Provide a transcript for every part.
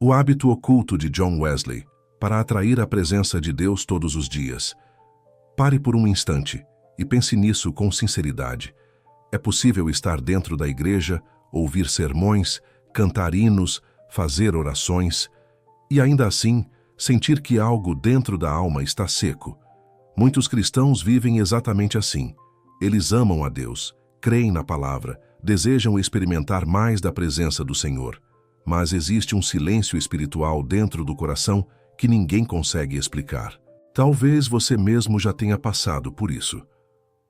O hábito oculto de John Wesley para atrair a presença de Deus todos os dias. Pare por um instante e pense nisso com sinceridade. É possível estar dentro da igreja, ouvir sermões, cantar hinos, fazer orações e ainda assim sentir que algo dentro da alma está seco. Muitos cristãos vivem exatamente assim. Eles amam a Deus, creem na palavra, desejam experimentar mais da presença do Senhor. Mas existe um silêncio espiritual dentro do coração que ninguém consegue explicar. Talvez você mesmo já tenha passado por isso.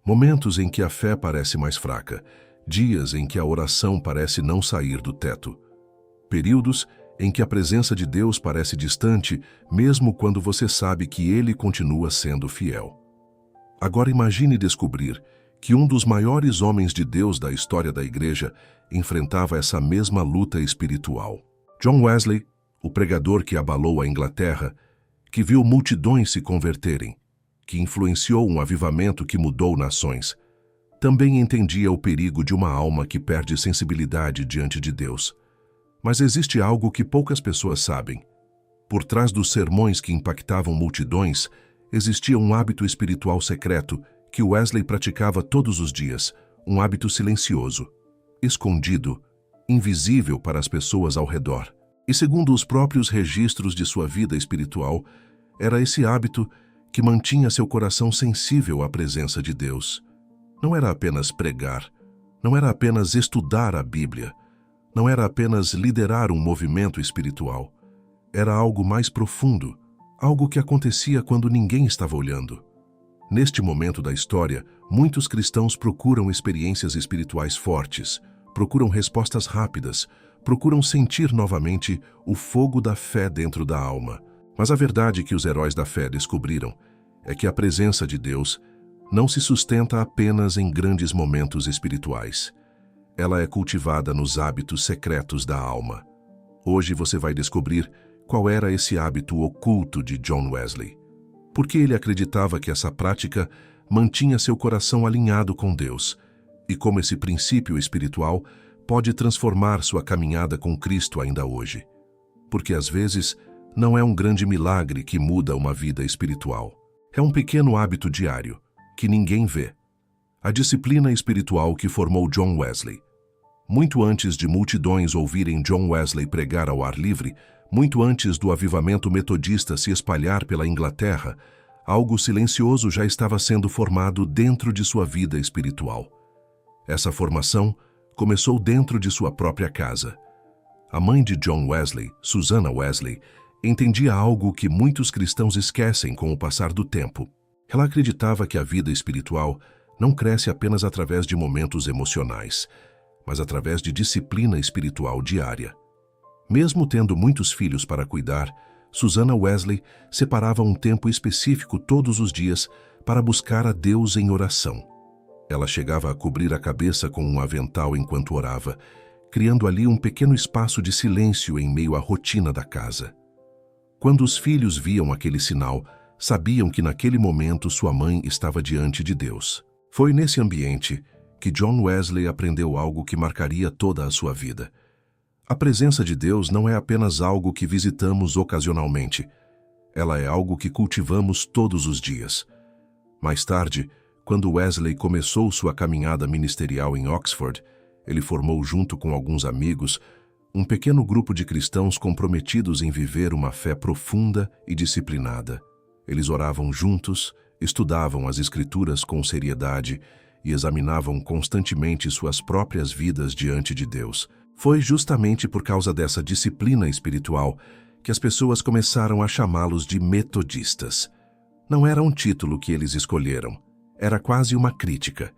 Momentos em que a fé parece mais fraca, dias em que a oração parece não sair do teto. Períodos em que a presença de Deus parece distante, mesmo quando você sabe que Ele continua sendo fiel. Agora imagine descobrir que um dos maiores homens de Deus da história da igreja enfrentava essa mesma luta espiritual. John Wesley, o pregador que abalou a Inglaterra, que viu multidões se converterem, que influenciou um avivamento que mudou nações, também entendia o perigo de uma alma que perde sensibilidade diante de Deus. Mas existe algo que poucas pessoas sabem. Por trás dos sermões que impactavam multidões, existia um hábito espiritual secreto que Wesley praticava todos os dias, um hábito silencioso, escondido, invisível para as pessoas ao redor. E segundo os próprios registros de sua vida espiritual, era esse hábito que mantinha seu coração sensível à presença de Deus. Não era apenas pregar, não era apenas estudar a Bíblia, não era apenas liderar um movimento espiritual. Era algo mais profundo, algo que acontecia quando ninguém estava olhando. Neste momento da história, muitos cristãos procuram experiências espirituais fortes, procuram respostas rápidas, procuram sentir novamente o fogo da fé dentro da alma. Mas a verdade que os heróis da fé descobriram é que a presença de Deus não se sustenta apenas em grandes momentos espirituais. Ela é cultivada nos hábitos secretos da alma. Hoje você vai descobrir qual era esse hábito oculto de John Wesley. Porque ele acreditava que essa prática mantinha seu coração alinhado com Deus, e como esse princípio espiritual pode transformar sua caminhada com Cristo ainda hoje. Porque às vezes não é um grande milagre que muda uma vida espiritual. É um pequeno hábito diário, que ninguém vê. A disciplina espiritual que formou John Wesley. Muito antes de multidões ouvirem John Wesley pregar ao ar livre, muito antes do avivamento metodista se espalhar pela Inglaterra, algo silencioso já estava sendo formado dentro de sua vida espiritual. Essa formação começou dentro de sua própria casa. A mãe de John Wesley, Susanna Wesley, entendia algo que muitos cristãos esquecem com o passar do tempo. Ela acreditava que a vida espiritual não cresce apenas através de momentos emocionais, mas através de disciplina espiritual diária. Mesmo tendo muitos filhos para cuidar, Susanna Wesley separava um tempo específico todos os dias para buscar a Deus em oração. Ela chegava a cobrir a cabeça com um avental enquanto orava, criando ali um pequeno espaço de silêncio em meio à rotina da casa. Quando os filhos viam aquele sinal, sabiam que naquele momento sua mãe estava diante de Deus. Foi nesse ambiente que John Wesley aprendeu algo que marcaria toda a sua vida. A presença de Deus não é apenas algo que visitamos ocasionalmente. Ela é algo que cultivamos todos os dias. Mais tarde, quando Wesley começou sua caminhada ministerial em Oxford, ele formou junto com alguns amigos um pequeno grupo de cristãos comprometidos em viver uma fé profunda e disciplinada. Eles oravam juntos, estudavam as Escrituras com seriedade e examinavam constantemente suas próprias vidas diante de Deus. Foi justamente por causa dessa disciplina espiritual que as pessoas começaram a chamá-los de metodistas. Não era um título que eles escolheram, era quase uma crítica.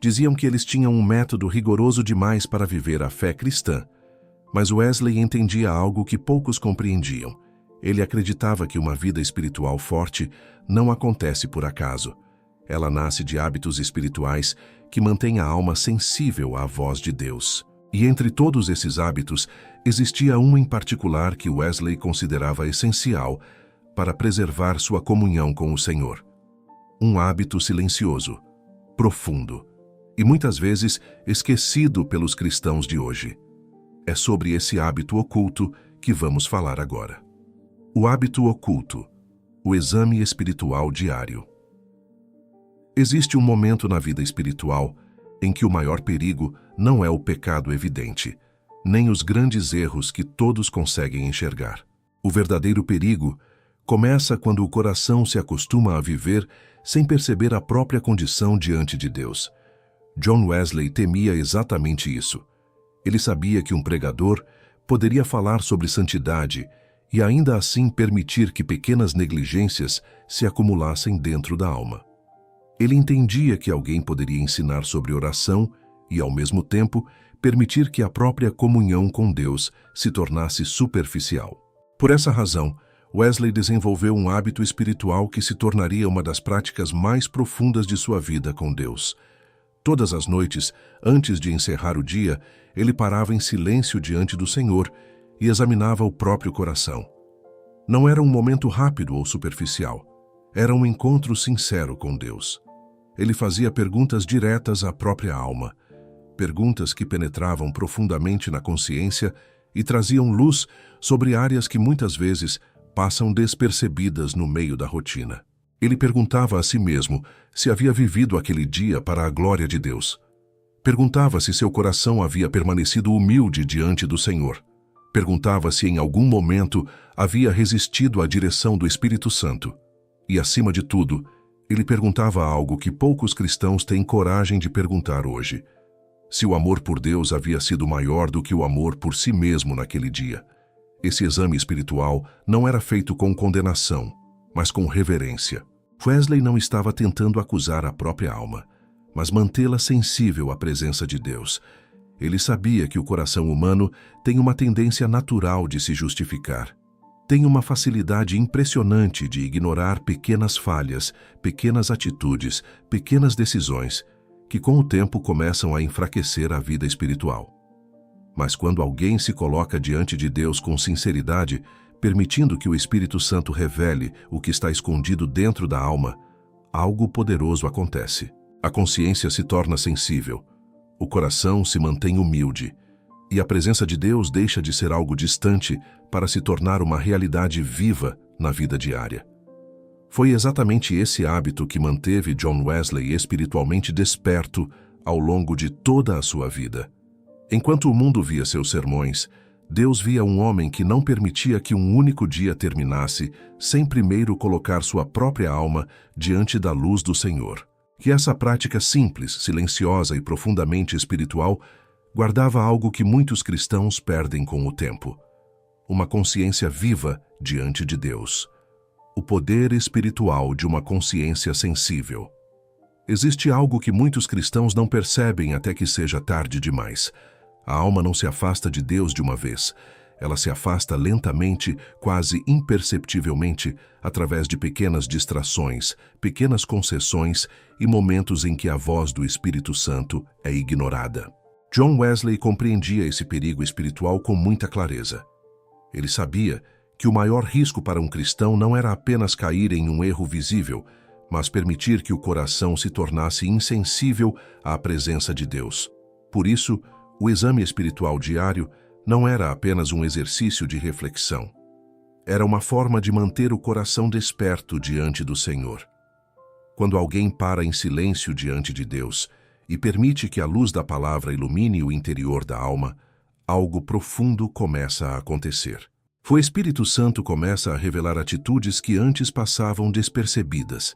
Diziam que eles tinham um método rigoroso demais para viver a fé cristã. Mas Wesley entendia algo que poucos compreendiam. Ele acreditava que uma vida espiritual forte não acontece por acaso. Ela nasce de hábitos espirituais que mantêm a alma sensível à voz de Deus. E entre todos esses hábitos, existia um em particular que Wesley considerava essencial para preservar sua comunhão com o Senhor. Um hábito silencioso, profundo e muitas vezes esquecido pelos cristãos de hoje. É sobre esse hábito oculto que vamos falar agora. O hábito oculto, o exame espiritual diário. Existe um momento na vida espiritual em que o maior perigo não é o pecado evidente, nem os grandes erros que todos conseguem enxergar. O verdadeiro perigo começa quando o coração se acostuma a viver sem perceber a própria condição diante de Deus. John Wesley temia exatamente isso. Ele sabia que um pregador poderia falar sobre santidade e ainda assim permitir que pequenas negligências se acumulassem dentro da alma. Ele entendia que alguém poderia ensinar sobre oração e, ao mesmo tempo, permitir que a própria comunhão com Deus se tornasse superficial. Por essa razão, Wesley desenvolveu um hábito espiritual que se tornaria uma das práticas mais profundas de sua vida com Deus. Todas as noites, antes de encerrar o dia, ele parava em silêncio diante do Senhor e examinava o próprio coração. Não era um momento rápido ou superficial. Era um encontro sincero com Deus. Ele fazia perguntas diretas à própria alma, perguntas que penetravam profundamente na consciência e traziam luz sobre áreas que muitas vezes passam despercebidas no meio da rotina. Ele perguntava a si mesmo se havia vivido aquele dia para a glória de Deus. Perguntava se seu coração havia permanecido humilde diante do Senhor. Perguntava se em algum momento havia resistido à direção do Espírito Santo. E, acima de tudo, ele perguntava algo que poucos cristãos têm coragem de perguntar hoje: se o amor por Deus havia sido maior do que o amor por si mesmo naquele dia. Esse exame espiritual não era feito com condenação, mas com reverência. Wesley não estava tentando acusar a própria alma, mas mantê-la sensível à presença de Deus. Ele sabia que o coração humano tem uma tendência natural de se justificar. Tem uma facilidade impressionante de ignorar pequenas falhas, pequenas atitudes, pequenas decisões, que com o tempo começam a enfraquecer a vida espiritual. Mas quando alguém se coloca diante de Deus com sinceridade, permitindo que o Espírito Santo revele o que está escondido dentro da alma, algo poderoso acontece. A consciência se torna sensível, o coração se mantém humilde, e a presença de Deus deixa de ser algo distante para se tornar uma realidade viva na vida diária. Foi exatamente esse hábito que manteve John Wesley espiritualmente desperto ao longo de toda a sua vida. Enquanto o mundo via seus sermões, Deus via um homem que não permitia que um único dia terminasse sem primeiro colocar sua própria alma diante da luz do Senhor. Que essa prática simples, silenciosa e profundamente espiritual guardava algo que muitos cristãos perdem com o tempo: uma consciência viva diante de Deus. O poder espiritual de uma consciência sensível. Existe algo que muitos cristãos não percebem até que seja tarde demais. A alma não se afasta de Deus de uma vez. Ela se afasta lentamente, quase imperceptivelmente, através de pequenas distrações, pequenas concessões e momentos em que a voz do Espírito Santo é ignorada. John Wesley compreendia esse perigo espiritual com muita clareza. Ele sabia que o maior risco para um cristão não era apenas cair em um erro visível, mas permitir que o coração se tornasse insensível à presença de Deus. Por isso, o exame espiritual diário não era apenas um exercício de reflexão. Era uma forma de manter o coração desperto diante do Senhor. Quando alguém para em silêncio diante de Deus e permite que a luz da palavra ilumine o interior da alma, algo profundo começa a acontecer. O Espírito Santo começa a revelar atitudes que antes passavam despercebidas,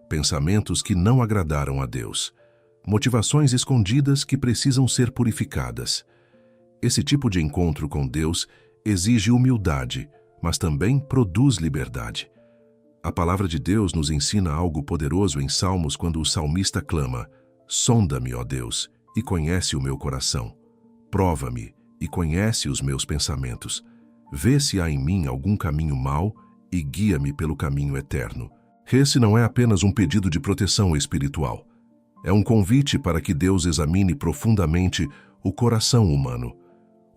pensamentos que não agradaram a Deus, motivações escondidas que precisam ser purificadas. Esse tipo de encontro com Deus exige humildade, mas também produz liberdade. A palavra de Deus nos ensina algo poderoso em Salmos quando o salmista clama: "Sonda-me, ó Deus, e conhece o meu coração. Prova-me e conhece os meus pensamentos. Vê se há em mim algum caminho mau e guia-me pelo caminho eterno." Esse não é apenas um pedido de proteção espiritual. É um convite para que Deus examine profundamente o coração humano.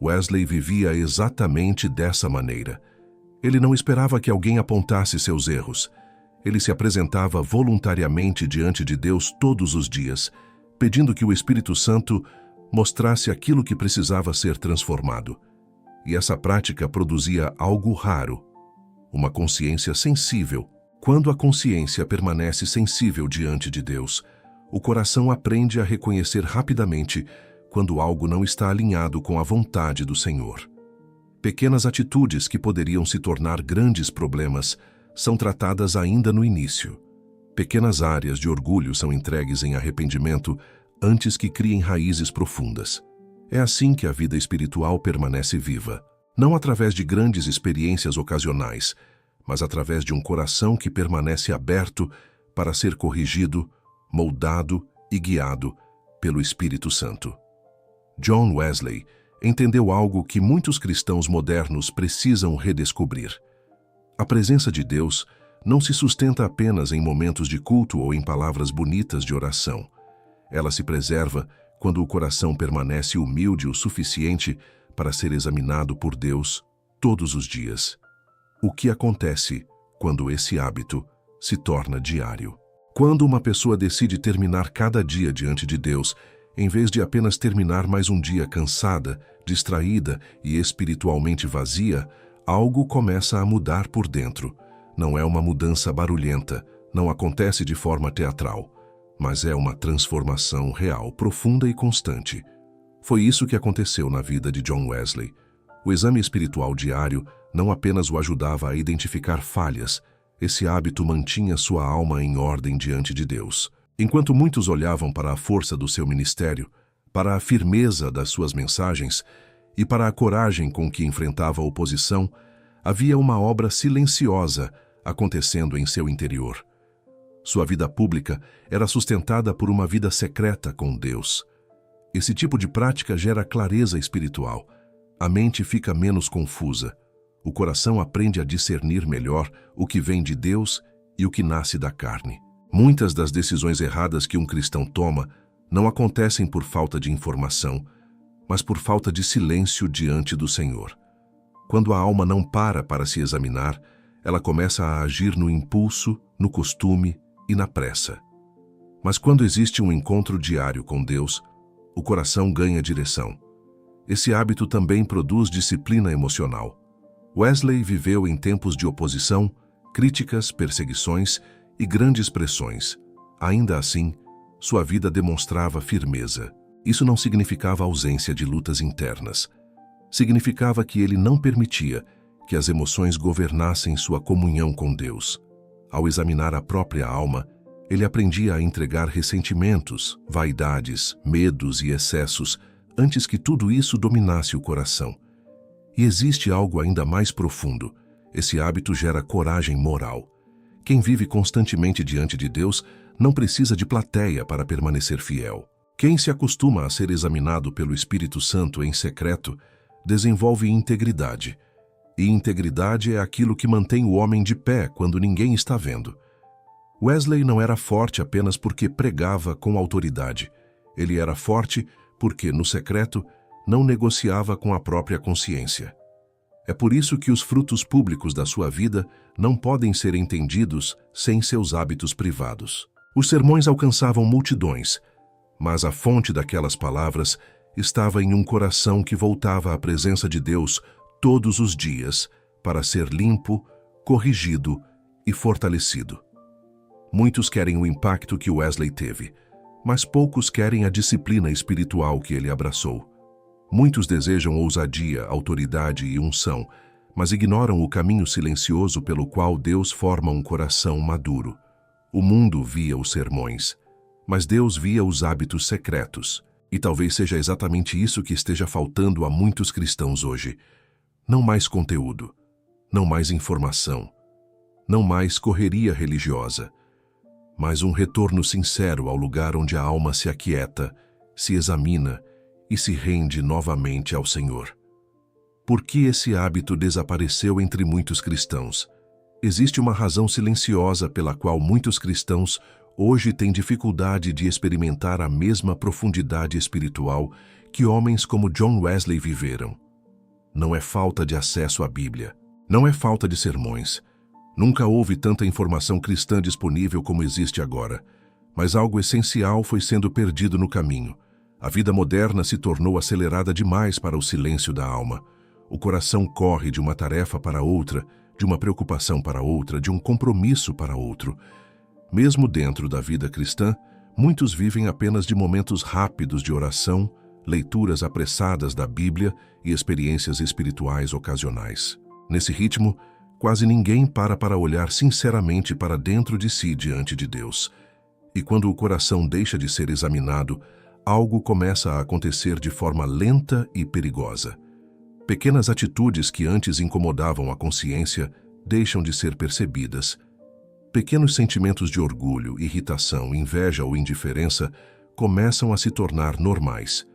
Wesley vivia exatamente dessa maneira. Ele não esperava que alguém apontasse seus erros. Ele se apresentava voluntariamente diante de Deus todos os dias, pedindo que o Espírito Santo mostrasse aquilo que precisava ser transformado. e essa prática produzia algo raro: uma consciência sensível. Quando a consciência permanece sensível diante de Deus, o coração aprende a reconhecer rapidamente quando algo não está alinhado com a vontade do Senhor. Pequenas atitudes que poderiam se tornar grandes problemas são tratadas ainda no início. Pequenas áreas de orgulho são entregues em arrependimento antes que criem raízes profundas. É assim que a vida espiritual permanece viva, não através de grandes experiências ocasionais, mas através de um coração que permanece aberto para ser corrigido, moldado e guiado pelo Espírito Santo. John Wesley entendeu algo que muitos cristãos modernos precisam redescobrir. A presença de Deus não se sustenta apenas em momentos de culto ou em palavras bonitas de oração. Ela se preserva quando o coração permanece humilde o suficiente para ser examinado por Deus todos os dias. O que acontece quando esse hábito se torna diário? Quando uma pessoa decide terminar cada dia diante de Deus, em vez de apenas terminar mais um dia cansada, distraída e espiritualmente vazia, algo começa a mudar por dentro. Não é uma mudança barulhenta, não acontece de forma teatral, mas é uma transformação real, profunda e constante. Foi isso que aconteceu na vida de John Wesley. O exame espiritual diário não apenas o ajudava a identificar falhas, esse hábito mantinha sua alma em ordem diante de Deus. Enquanto muitos olhavam para a força do seu ministério, para a firmeza das suas mensagens e para a coragem com que enfrentava a oposição, havia uma obra silenciosa acontecendo em seu interior. Sua vida pública era sustentada por uma vida secreta com Deus. Esse tipo de prática gera clareza espiritual. A mente fica menos confusa. O coração aprende a discernir melhor o que vem de Deus e o que nasce da carne. Muitas das decisões erradas que um cristão toma não acontecem por falta de informação, mas por falta de silêncio diante do Senhor. Quando a alma não para se examinar, ela começa a agir no impulso, no costume e na pressa. Mas quando existe um encontro diário com Deus, o coração ganha direção. Esse hábito também produz disciplina emocional. Wesley viveu em tempos de oposição, críticas, perseguições e grandes pressões. Ainda assim, sua vida demonstrava firmeza. Isso não significava ausência de lutas internas. Significava que ele não permitia que as emoções governassem sua comunhão com Deus. Ao examinar a própria alma, ele aprendia a entregar ressentimentos, vaidades, medos e excessos antes que tudo isso dominasse o coração. E existe algo ainda mais profundo. Esse hábito gera coragem moral. Quem vive constantemente diante de Deus não precisa de plateia para permanecer fiel. Quem se acostuma a ser examinado pelo Espírito Santo em secreto desenvolve integridade. E integridade é aquilo que mantém o homem de pé quando ninguém está vendo. Wesley não era forte apenas porque pregava com autoridade. Ele era forte porque, no secreto, não negociava com a própria consciência. É por isso que os frutos públicos da sua vida não podem ser entendidos sem seus hábitos privados. Os sermões alcançavam multidões, mas a fonte daquelas palavras estava em um coração que voltava à presença de Deus todos os dias para ser limpo, corrigido e fortalecido. Muitos querem o impacto que Wesley teve, mas poucos querem a disciplina espiritual que ele abraçou. Muitos desejam ousadia, autoridade e unção, mas ignoram o caminho silencioso pelo qual Deus forma um coração maduro. O mundo via os sermões, mas Deus via os hábitos secretos. E talvez seja exatamente isso que esteja faltando a muitos cristãos hoje. Não mais conteúdo, não mais informação, não mais correria religiosa, mas um retorno sincero ao lugar onde a alma se aquieta, se examina e se rende novamente ao Senhor. Por que esse hábito desapareceu entre muitos cristãos? Existe uma razão silenciosa pela qual muitos cristãos hoje têm dificuldade de experimentar a mesma profundidade espiritual que homens como John Wesley viveram. Não é falta de acesso à Bíblia, não é falta de sermões. Nunca houve tanta informação cristã disponível como existe agora, mas algo essencial foi sendo perdido no caminho. A vida moderna se tornou acelerada demais para o silêncio da alma. O coração corre de uma tarefa para outra, de uma preocupação para outra, de um compromisso para outro. Mesmo dentro da vida cristã, muitos vivem apenas de momentos rápidos de oração, leituras apressadas da Bíblia e experiências espirituais ocasionais. Nesse ritmo, quase ninguém para olhar sinceramente para dentro de si diante de Deus. E quando o coração deixa de ser examinado, algo começa a acontecer de forma lenta e perigosa. Pequenas atitudes que antes incomodavam a consciência deixam de ser percebidas. Pequenos sentimentos de orgulho, irritação, inveja ou indiferença começam a se tornar normais.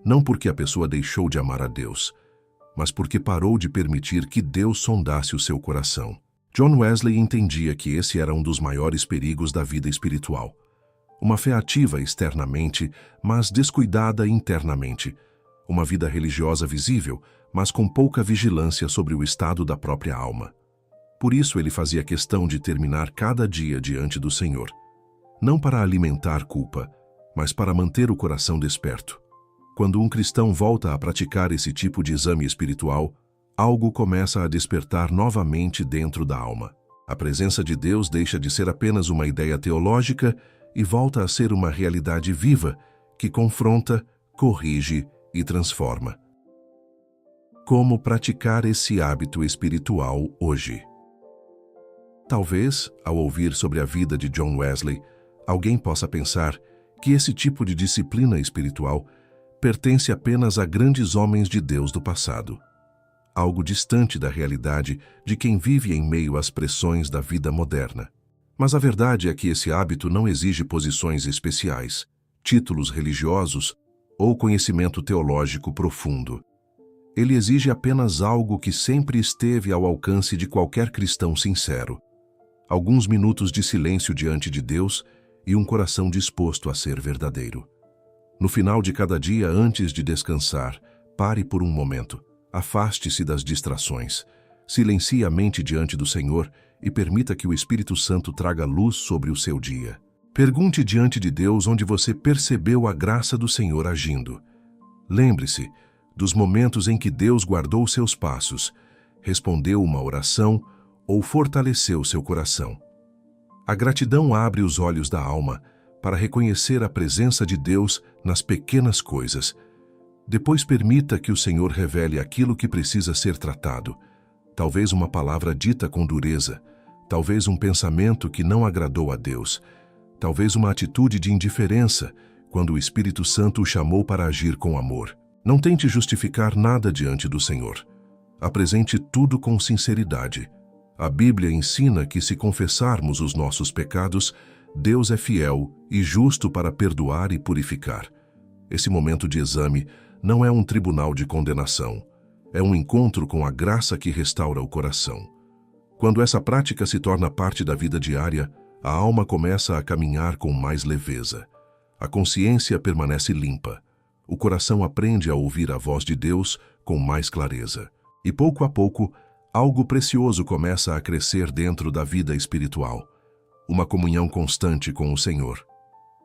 Não porque a pessoa deixou de amar a Deus, mas porque parou de permitir que Deus sondasse o seu coração. John Wesley entendia que esse era um dos maiores perigos da vida espiritual. Uma fé ativa externamente, mas descuidada internamente. Uma vida religiosa visível, mas com pouca vigilância sobre o estado da própria alma. Por isso ele fazia questão de terminar cada dia diante do Senhor. Não para alimentar culpa, mas para manter o coração desperto. Quando um cristão volta a praticar esse tipo de exame espiritual, algo começa a despertar novamente dentro da alma. A presença de Deus deixa de ser apenas uma ideia teológica e volta a ser uma realidade viva que confronta, corrige e transforma. Como praticar esse hábito espiritual hoje? Talvez, ao ouvir sobre a vida de John Wesley, alguém possa pensar que esse tipo de disciplina espiritual pertence apenas a grandes homens de Deus do passado. Algo distante da realidade de quem vive em meio às pressões da vida moderna. Mas a verdade é que esse hábito não exige posições especiais, títulos religiosos ou conhecimento teológico profundo. Ele exige apenas algo que sempre esteve ao alcance de qualquer cristão sincero. Alguns minutos de silêncio diante de Deus e um coração disposto a ser verdadeiro. No final de cada dia, antes de descansar, pare por um momento, afaste-se das distrações, silencie a mente diante do Senhor e permita que o Espírito Santo traga luz sobre o seu dia. Pergunte diante de Deus onde você percebeu a graça do Senhor agindo. Lembre-se dos momentos em que Deus guardou seus passos, respondeu uma oração ou fortaleceu seu coração. A gratidão abre os olhos da alma para reconhecer a presença de Deus nas pequenas coisas. Depois permita que o Senhor revele aquilo que precisa ser tratado. Talvez uma palavra dita com dureza, talvez um pensamento que não agradou a Deus, talvez uma atitude de indiferença quando o Espírito Santo o chamou para agir com amor. Não tente justificar nada diante do Senhor. Apresente tudo com sinceridade. A Bíblia ensina que se confessarmos os nossos pecados, Deus é fiel e justo para perdoar e purificar. Esse momento de exame não é um tribunal de condenação. É um encontro com a graça que restaura o coração. Quando essa prática se torna parte da vida diária, a alma começa a caminhar com mais leveza. A consciência permanece limpa. O coração aprende a ouvir a voz de Deus com mais clareza. E pouco a pouco, algo precioso começa a crescer dentro da vida espiritual. Uma comunhão constante com o Senhor.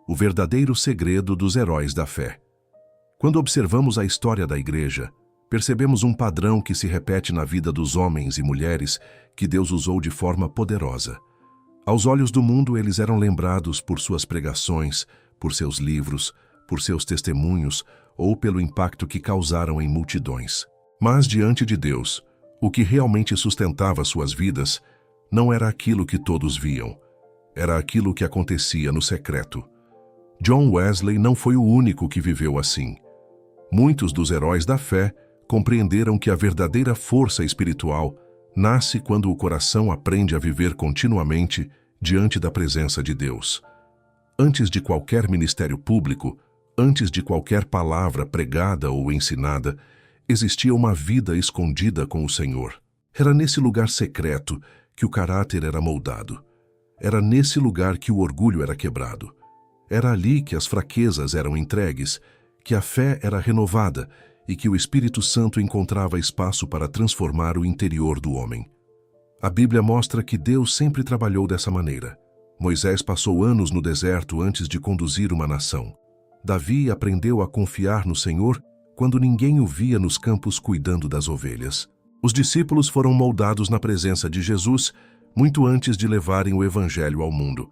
O verdadeiro segredo dos heróis da fé. Quando observamos a história da Igreja, percebemos um padrão que se repete na vida dos homens e mulheres que Deus usou de forma poderosa. Aos olhos do mundo, eles eram lembrados por suas pregações, por seus livros, por seus testemunhos ou pelo impacto que causaram em multidões. Mas diante de Deus, o que realmente sustentava suas vidas não era aquilo que todos viam, era aquilo que acontecia no secreto. John Wesley não foi o único que viveu assim. Muitos dos heróis da fé compreenderam que a verdadeira força espiritual nasce quando o coração aprende a viver continuamente diante da presença de Deus. Antes de qualquer ministério público, antes de qualquer palavra pregada ou ensinada, existia uma vida escondida com o Senhor. Era nesse lugar secreto que o caráter era moldado. Era nesse lugar que o orgulho era quebrado. Era ali que as fraquezas eram entregues, que a fé era renovada e que o Espírito Santo encontrava espaço para transformar o interior do homem. A Bíblia mostra que Deus sempre trabalhou dessa maneira. Moisés passou anos no deserto antes de conduzir uma nação. Davi aprendeu a confiar no Senhor quando ninguém o via nos campos cuidando das ovelhas. Os discípulos foram moldados na presença de Jesus muito antes de levarem o Evangelho ao mundo.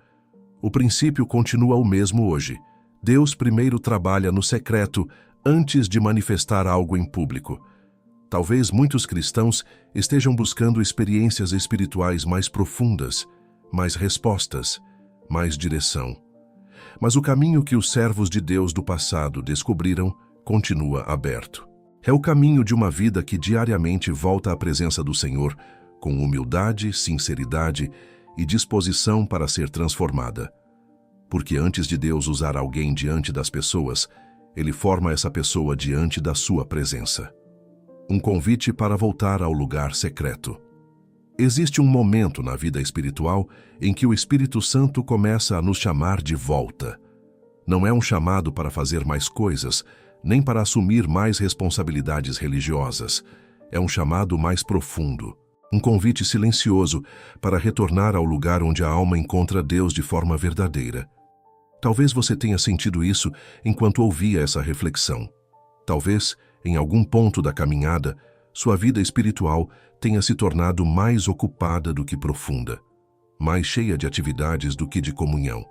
O princípio continua o mesmo hoje. Deus primeiro trabalha no secreto antes de manifestar algo em público. Talvez muitos cristãos estejam buscando experiências espirituais mais profundas, mais respostas, mais direção. Mas o caminho que os servos de Deus do passado descobriram continua aberto. É o caminho de uma vida que diariamente volta à presença do Senhor, com humildade, sinceridade e disposição para ser transformada. Porque antes de Deus usar alguém diante das pessoas, Ele forma essa pessoa diante da sua presença. Um convite para voltar ao lugar secreto. Existe um momento na vida espiritual em que o Espírito Santo começa a nos chamar de volta. Não é um chamado para fazer mais coisas, nem para assumir mais responsabilidades religiosas. É um chamado mais profundo, um convite silencioso para retornar ao lugar onde a alma encontra Deus de forma verdadeira. Talvez você tenha sentido isso enquanto ouvia essa reflexão. Talvez, em algum ponto da caminhada, sua vida espiritual tenha se tornado mais ocupada do que profunda, mais cheia de atividades do que de comunhão.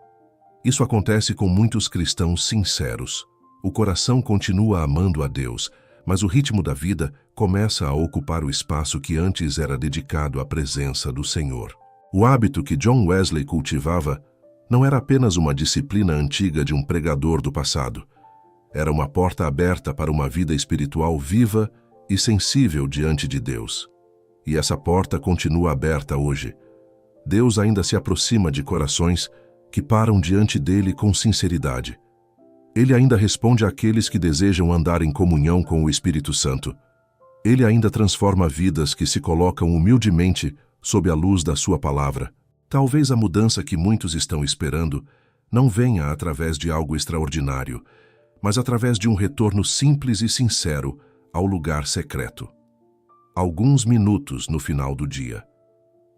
Isso acontece com muitos cristãos sinceros. O coração continua amando a Deus, mas o ritmo da vida começa a ocupar o espaço que antes era dedicado à presença do Senhor. O hábito que John Wesley cultivava não era apenas uma disciplina antiga de um pregador do passado. Era uma porta aberta para uma vida espiritual viva e sensível diante de Deus. E essa porta continua aberta hoje. Deus ainda se aproxima de corações que param diante dele com sinceridade. Ele ainda responde àqueles que desejam andar em comunhão com o Espírito Santo. Ele ainda transforma vidas que se colocam humildemente sob a luz da sua palavra. Talvez a mudança que muitos estão esperando não venha através de algo extraordinário, mas através de um retorno simples e sincero ao lugar secreto. Alguns minutos no final do dia.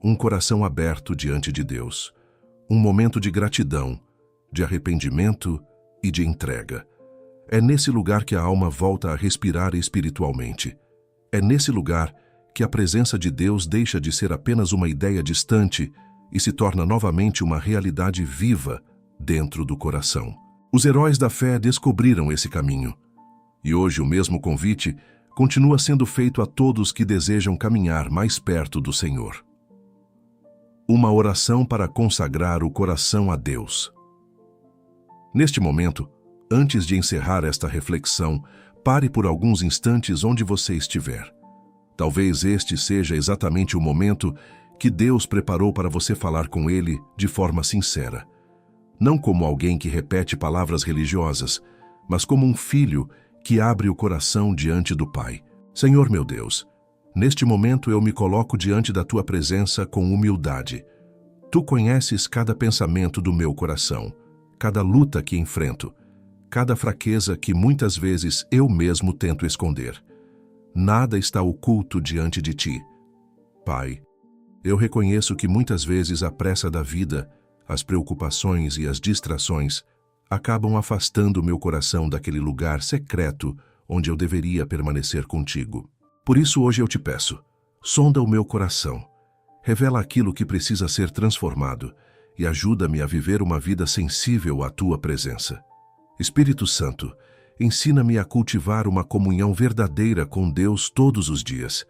Um coração aberto diante de Deus. Um momento de gratidão, de arrependimento e de entrega. É nesse lugar que a alma volta a respirar espiritualmente. É nesse lugar que a presença de Deus deixa de ser apenas uma ideia distante e se torna novamente uma realidade viva dentro do coração. Os heróis da fé descobriram esse caminho. E hoje o mesmo convite continua sendo feito a todos que desejam caminhar mais perto do Senhor. Uma oração para consagrar o coração a Deus. Neste momento, antes de encerrar esta reflexão, pare por alguns instantes onde você estiver. Talvez este seja exatamente o momento que Deus preparou para você falar com Ele de forma sincera. Não como alguém que repete palavras religiosas, mas como um filho que abre o coração diante do Pai. Senhor meu Deus, neste momento eu me coloco diante da Tua presença com humildade. Tu conheces cada pensamento do meu coração, cada luta que enfrento, cada fraqueza que muitas vezes eu mesmo tento esconder. Nada está oculto diante de Ti. Pai, eu reconheço que muitas vezes a pressa da vida, as preocupações e as distrações acabam afastando meu coração daquele lugar secreto onde eu deveria permanecer contigo. Por isso hoje eu te peço, sonda o meu coração, revela aquilo que precisa ser transformado e ajuda-me a viver uma vida sensível à Tua presença. Espírito Santo, ensina-me a cultivar uma comunhão verdadeira com Deus todos os dias.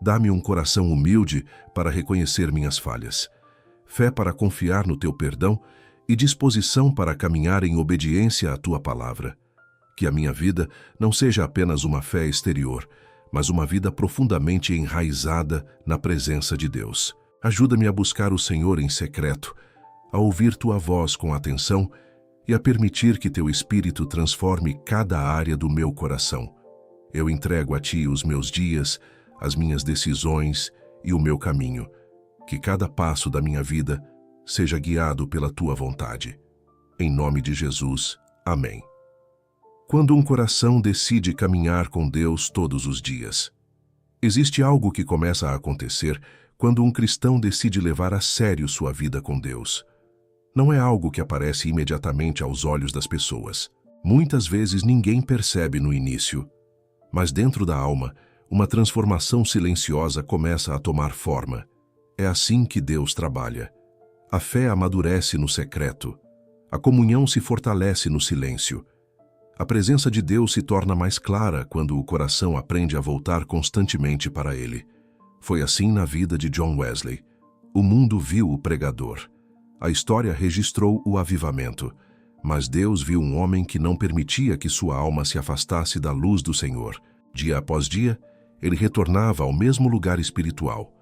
Dá-me um coração humilde para reconhecer minhas falhas, fé para confiar no Teu perdão e disposição para caminhar em obediência à Tua palavra. Que a minha vida não seja apenas uma fé exterior, mas uma vida profundamente enraizada na presença de Deus. Ajuda-me a buscar o Senhor em secreto, a ouvir Tua voz com atenção e a permitir que Teu Espírito transforme cada área do meu coração. Eu entrego a Ti os meus dias, as minhas decisões e o meu caminho. Que cada passo da minha vida seja guiado pela Tua vontade. Em nome de Jesus. Amém. Quando um coração decide caminhar com Deus todos os dias, existe algo que começa a acontecer quando um cristão decide levar a sério sua vida com Deus. Não é algo que aparece imediatamente aos olhos das pessoas. Muitas vezes ninguém percebe no início, Mas dentro da alma, uma transformação silenciosa começa a tomar forma. É assim que Deus trabalha. A fé amadurece no secreto. A comunhão se fortalece no silêncio. A presença de Deus se torna mais clara quando o coração aprende a voltar constantemente para Ele. Foi assim na vida de John Wesley. O mundo viu o pregador. A história registrou o avivamento. Mas Deus viu um homem que não permitia que sua alma se afastasse da luz do Senhor. Dia após dia, ele retornava ao mesmo lugar espiritual.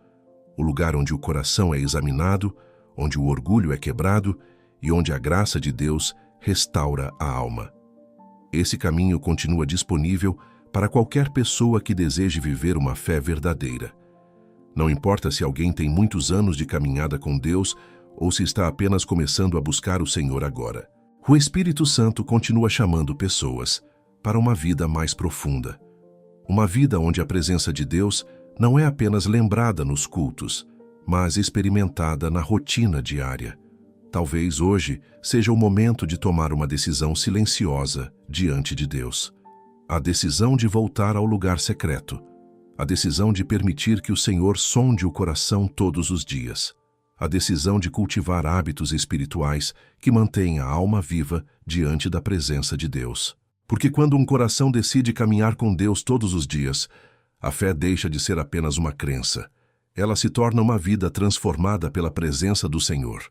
O lugar onde o coração é examinado, onde o orgulho é quebrado e onde a graça de Deus restaura a alma. Esse caminho continua disponível para qualquer pessoa que deseje viver uma fé verdadeira. Não importa se alguém tem muitos anos de caminhada com Deus ou se está apenas começando a buscar o Senhor agora. O Espírito Santo continua chamando pessoas para uma vida mais profunda. Uma vida onde a presença de Deus não é apenas lembrada nos cultos, mas experimentada na rotina diária. Talvez hoje seja o momento de tomar uma decisão silenciosa diante de Deus. A decisão de voltar ao lugar secreto. A decisão de permitir que o Senhor sonde o coração todos os dias. A decisão de cultivar hábitos espirituais que mantêm a alma viva diante da presença de Deus. Porque quando um coração decide caminhar com Deus todos os dias, a fé deixa de ser apenas uma crença. Ela se torna uma vida transformada pela presença do Senhor.